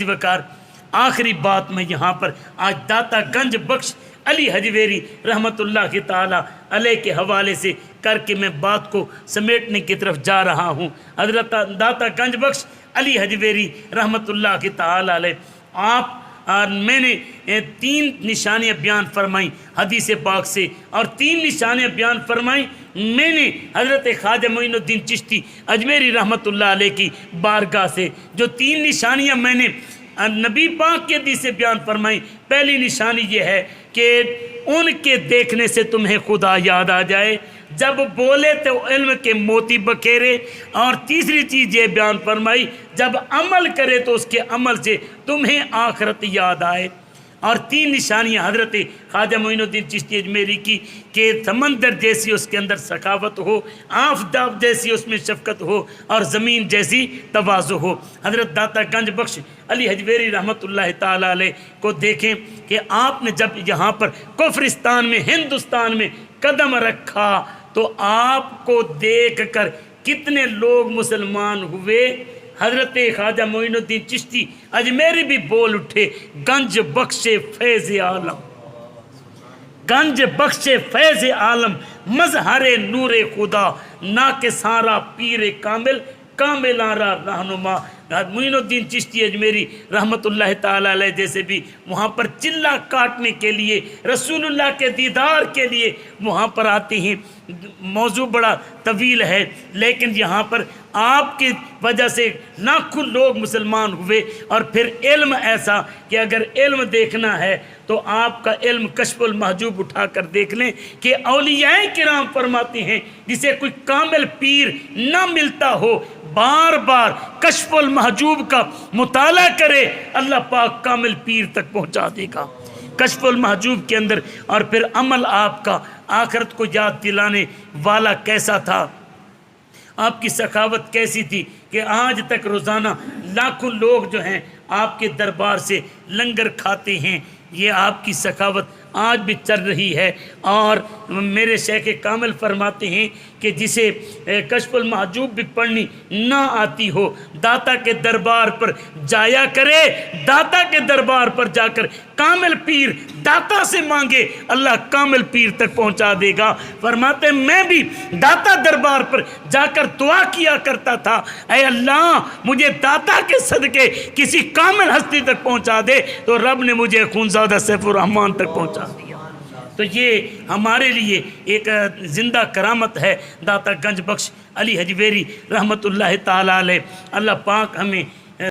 वकार आखिरी बात मैं यहाँ पर आज दाता गंज बख्श अली हजवेरी रहमतुल्लाह की ताला अलैह के हवाले से करके मैं बात को समेटने की तरफ जा रहा हूँ। हजरत दाता गंज बख्श अली हजवेरी रहमतुल्लाह की ताला अलैह आप मैंने 3 निशानियाँ बयान फरमाई हदीस पाक से और 3 निशानियाँ बयान फरमाई मैंने हज़रत ख्वाजा मोइनुद्दीन चिश्ती अजमेरी रहमतुल्लाह अलैह की बारगाह से। जो 3 निशानियाँ मैंने नबी पाक के हदीस से बयान फरमाई, पहली निशानी ये है कि उनके देखने से तुम्हें खुदा याद आ जाए, जब बोले तो इल्म के मोती बखेरे। और तीसरी चीज़ ये बयान फरमाई जब अमल करे तो उसके अमल से तुम्हें आखरत याद आए। और 3 निशानियाँ हज़रत ख्वाजा मोइनुद्दीन चिश्ती अजमेरी की कि समंदर जैसी उसके अंदर सखावत हो, आफताब जैसी उसमें शफकत हो और ज़मीन जैसी तवाज़ु हो। हज़रत दाता गंज बख्श अली हजवेरी रहमतुल्लाह ताला अलैह को देखें कि आपने जब यहाँ पर कुफ्रिस्तान में हिंदुस्तान में कदम रखा तो आपको देख कर कितने लोग मुसलमान हुए। हज़रत ख्वाजा मोइनुद्दीन चिश्ती अजमेरी भी बोल उठे, गंज बख्शे फैज़ आलम, गंज बख्शे फैज़ आलम, मजहरे नूरे खुदा, ना के सारा पीर कामिल, कामिलारा रहनुमा। मोइनुद्दीन चिश्ती अजमेरी रहमतुल्लाह ताला अलैह जैसे भी वहाँ पर चिल्ला काटने के लिए, रसूलुल्लाह के दीदार के लिए वहाँ पर आते हैं। मौजू बड़ा तवील है लेकिन यहाँ पर आपकी वजह से लाखों लोग मुसलमान हुए। और फिर इल्म ऐसा कि अगर इल्म देखना है तो आपका इल्म कश्फुल महजूब उठा कर देख लें कि औलियाए किराम फरमाते हैं जिसे कोई कामिल पीर ना मिलता हो, बार बार कश्फुल महजूब का मुताला करे, अल्लाह पाक कामिल पीर तक पहुँचा देगा कश्फुल महजूब के अंदर। और फिर अमल आपका आखिरत को याद दिलाने वाला कैसा था, आपकी सखावत कैसी थी कि आज तक रोज़ाना लाखों लोग जो हैं आपके दरबार से लंगर खाते हैं। ये आपकी सखावत आज भी चल रही है। और मेरे शेख कामिल फरमाते हैं कि जिसे कश्फुल महजूब भी पढ़नी ना आती हो, दाता के दरबार पर जाया करे, दाता के दरबार पर जाकर कामिल पीर दाता से मांगे, अल्लाह कामिल पीर तक पहुंचा देगा। फरमाते मैं भी दाता दरबार पर जाकर दुआ किया करता था, ऐ अल्लाह मुझे दाता के सदके किसी कामिल हस्ती तक पहुंचा दे, तो रब ने मुझे खूनज़ादा सैफुर रहमान तक पहुंचा दिया। तो ये हमारे लिए एक ज़िंदा करामत है दाता गंज बख्श अली हजवेरी रहमतुल्लाह ताला अलैह। अल्लाह पाक हमें